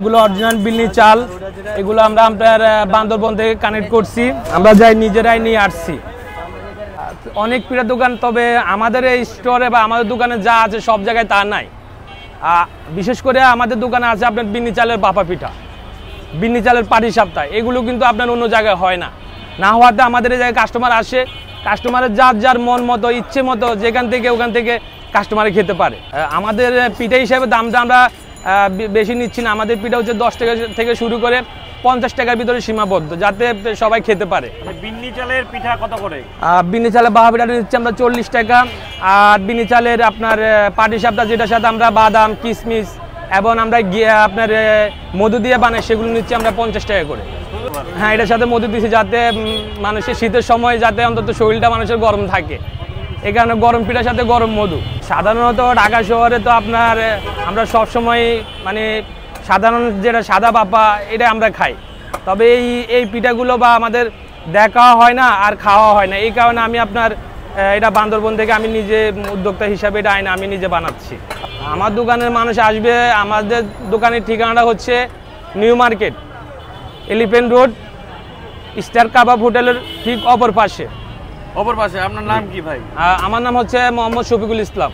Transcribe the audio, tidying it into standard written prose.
এগুলো অরিজিনাল বিল্লি চাল। এগুলো আমরা আপনার বান্দরবন থেকে কানেক্ট করছি, আমরা যাই নিজেরাই নিয়ে আসছি। অনেক পিঠার দোকান, তবে আমাদের এই স্টোরে বা আমাদের দোকানে যা আছে সব জায়গায় তা নাই। বিশেষ করে আমাদের দোকানে আছে আপনার বিন্নি চালের বাপা পিঠা, বিন্নি চালের পাটি সাপ্তাহ। এগুলো কিন্তু আপনার অন্য জায়গায় হয় না। না হওয়াতে আমাদের এই জায়গায় কাস্টমার আসে, কাস্টমারের যার যার মন মতো ইচ্ছে মতো যেখান থেকে ওখান থেকে কাস্টমারে খেতে পারে। আমাদের পিঠা হিসাবে দামটা আমরা বেশি নিচ্ছি না। আমাদের পিঠা হচ্ছে 10 টাকা থেকে শুরু করে 50 টাকার ভিতরে সীমাবদ্ধ, যাতে সবাই খেতে পারে। বিন্নি চালের পিঠা কত করে? বিন্নি চালের বাহা পিঠাটা নিচ্ছি আমরা 40 টাকা। আর বিন্নি চালের আপনার পাটি সাপটা, যেটার সাথে আমরা বাদাম কিশমিশ এবং আমরা আপনার মধু দিয়ে বানাই, সেগুলো নিচ্ছি আমরা 50 টাকা করে। হ্যাঁ, এটার সাথে মধু দিচ্ছি যাতে মানুষের শীতের সময় যাতে অন্তত শরীরটা মানুষের গরম থাকে, এই কারণে গরম পিঠার সাথে গরম মধু। সাধারণত ঢাকা শহরে তো আপনার আমরা সবসময় মানে সাধারণ যেটা সাদা বাপা এটা আমরা খাই, তবে এই পিঠাগুলো বা আমাদের দেখা হয় না আর খাওয়া হয় না। এই কারণে আমি আপনার এটা বান্দরবন থেকে আমি নিজে উদ্যোক্তা হিসাবে এটা আইনে আমি নিজে বানাচ্ছি। আমার দোকানের মানুষ আসবে, আমাদের দোকানের ঠিকানাটা হচ্ছে New Market, Elephant Road, Star Kabab হোটেলের ঠিক অপর পাশে। অপর পাশে। আপনার নাম কি ভাই? আমার নাম হচ্ছে মোহাম্মদ শফিকুল ইসলাম।